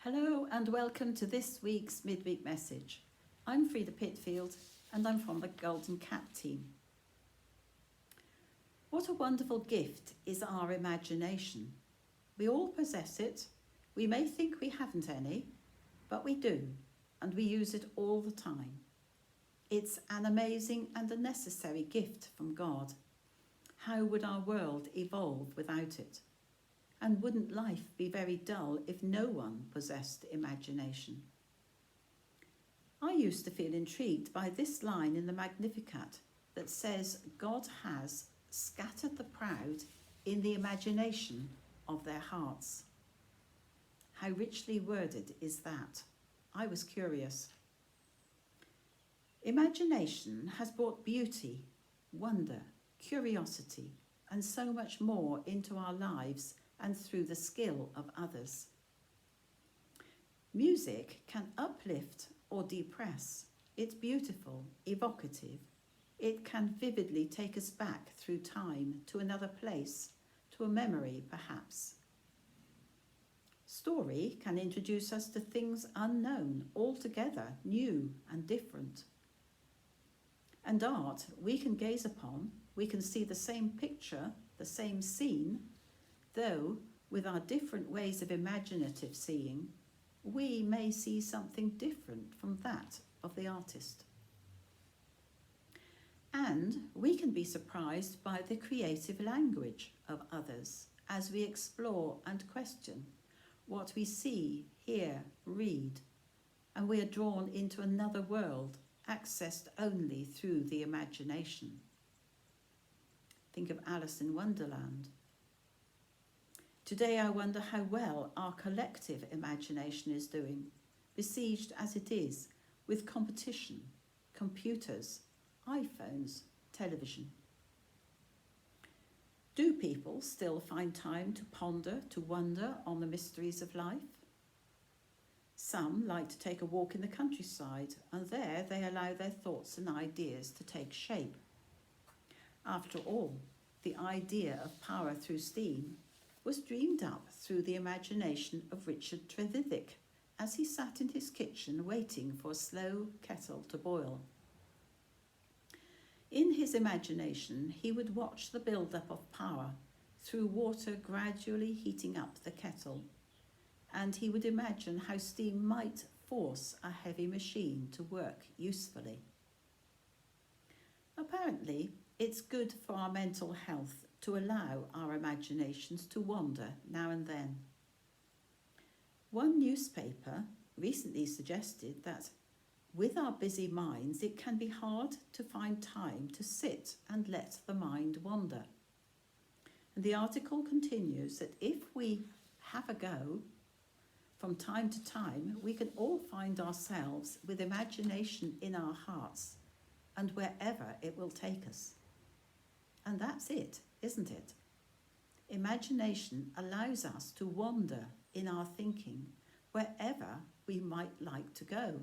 Hello and welcome to this week's Midweek message. I'm Freda Pitfield and I'm from the Golden Cat team. What a wonderful gift is our imagination. We all possess it. We may think we haven't any, but we do, and we use it all the time. It's an amazing and a necessary gift from God. How would our world evolve without it? And wouldn't life be very dull if no one possessed imagination? I used to feel intrigued by this line in the Magnificat that says God has scattered the proud in the imagination of their hearts. How richly worded is that? I was curious. Imagination has brought beauty, wonder, curiosity, and so much more into our lives and through the skill of others. Music can uplift or depress. It's beautiful, evocative. It can vividly take us back through time to another place, to a memory perhaps. Story can introduce us to things unknown, altogether new and different. And art we can gaze upon, we can see the same picture, the same scene, though, with our different ways of imaginative seeing, we may see something different from that of the artist. And we can be surprised by the creative language of others as we explore and question what we see, hear, read, and we are drawn into another world accessed only through the imagination. Think of Alice in Wonderland. Today I wonder how well our collective imagination is doing, besieged as it is with competition, computers, iPhones, television. Do people still find time to ponder, to wonder on the mysteries of life? Some like to take a walk in the countryside, and there they allow their thoughts and ideas to take shape. After all, the idea of power through steam was dreamed up through the imagination of Richard Trevithick as he sat in his kitchen waiting for a slow kettle to boil. In his imagination, he would watch the build-up of power through water gradually heating up the kettle, and he would imagine how steam might force a heavy machine to work usefully. Apparently, it's good for our mental health to allow our imaginations to wander now and then. One newspaper recently suggested that with our busy minds, it can be hard to find time to sit and let the mind wander. And the article continues that if we have a go, from time to time, we can all find ourselves with imagination in our hearts and wherever it will take us. And that's it, isn't it? Imagination allows us to wander in our thinking wherever we might like to go.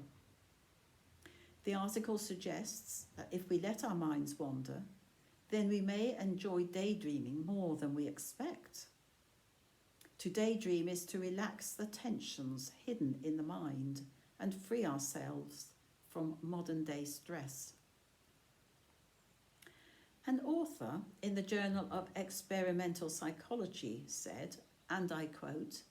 The article suggests that if we let our minds wander, then we may enjoy daydreaming more than we expect. To daydream is to relax the tensions hidden in the mind and free ourselves from modern-day stress. An author in the Journal of Experimental Psychology said, and I quote,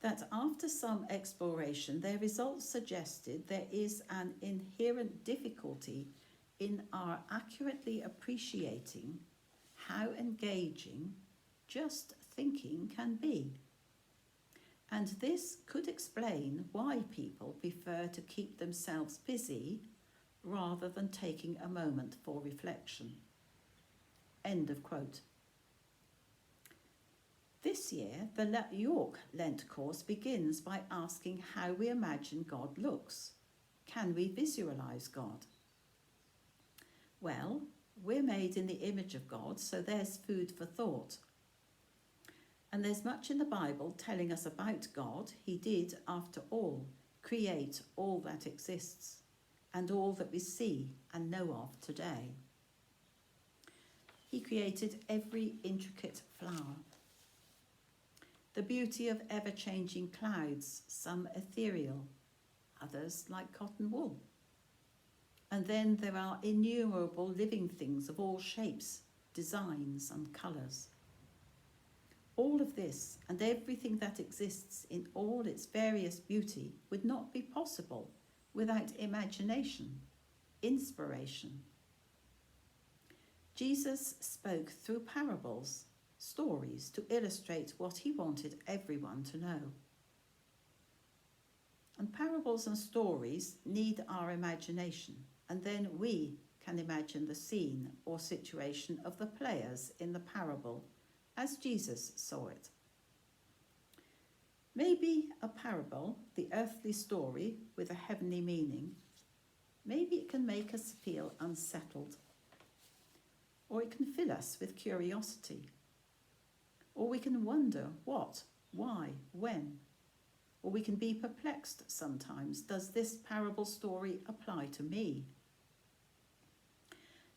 that after some exploration, their results suggested there is an inherent difficulty in our accurately appreciating how engaging just thinking can be. And this could explain why people prefer to keep themselves busy rather than taking a moment for reflection. End of quote. This year, the York Lent course begins by asking how we imagine God looks. Can we visualise God? Well, we're made in the image of God, so there's food for thought. And there's much in the Bible telling us about God. He did, after all, create all that exists and all that we see and know of today. He created every intricate flower. the beauty of ever-changing clouds, some ethereal, others like cotton wool. And then there are innumerable living things of all shapes, designs and colours. All of this and everything that exists in all its various beauty would not be possible without imagination, inspiration. Jesus spoke through parables, stories, to illustrate what he wanted everyone to know. And parables and stories need our imagination, and then we can imagine the scene or situation of the players in the parable as Jesus saw it. Maybe a parable, the earthly story with a heavenly meaning, maybe it can make us feel unsettled, or it can fill us with curiosity, or we can wonder what, why, when, or we can be perplexed sometimes. Does this parable story apply to me?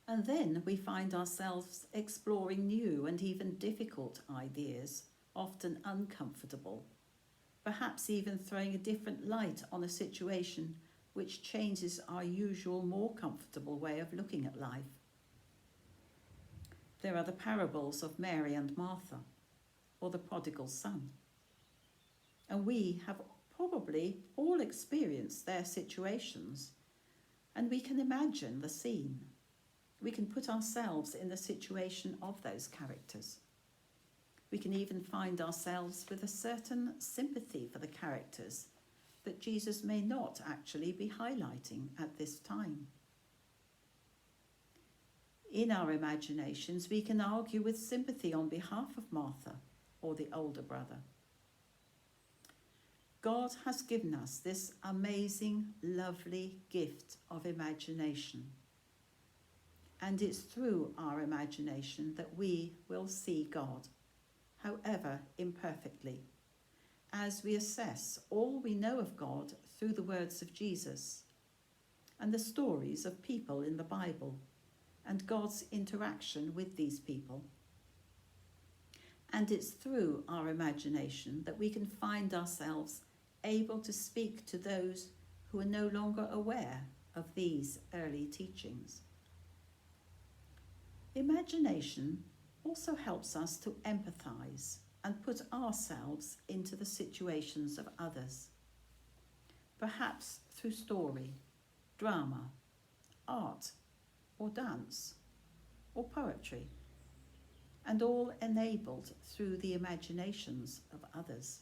And then we find ourselves exploring new and even difficult ideas, often uncomfortable, perhaps even throwing a different light on a situation which changes our usual, more comfortable way of looking at life. There are the parables of Mary and Martha, or the prodigal son. And we have probably all experienced their situations, and we can imagine the scene. We can put ourselves in the situation of those characters. We can even find ourselves with a certain sympathy for the characters that Jesus may not actually be highlighting at this time. In our imaginations, we can argue with sympathy on behalf of Martha or the older brother. God has given us this amazing, lovely gift of imagination. And it's through our imagination that we will see God, however imperfectly, as we assess all we know of God through the words of Jesus and the stories of people in the Bible and God's interaction with these people. And it's through our imagination that we can find ourselves able to speak to those who are no longer aware of these early teachings. Imagination also helps us to empathise and put ourselves into the situations of others, perhaps through story, drama, art, or dance, or poetry, and all enabled through the imaginations of others.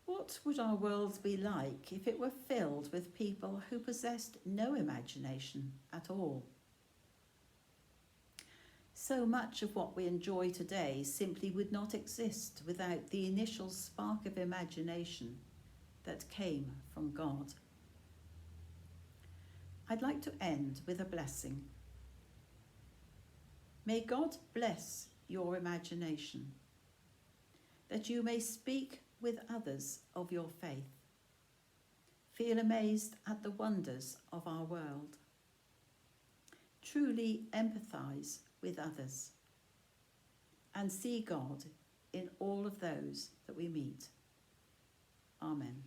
What would our world be like if it were filled with people who possessed no imagination at all? So much of what we enjoy today simply would not exist without the initial spark of imagination that came from God. I'd like to end with a blessing. May God bless your imagination, that you may speak with others of your faith, feel amazed at the wonders of our world, truly empathise with others, and see God in all of those that we meet. Amen.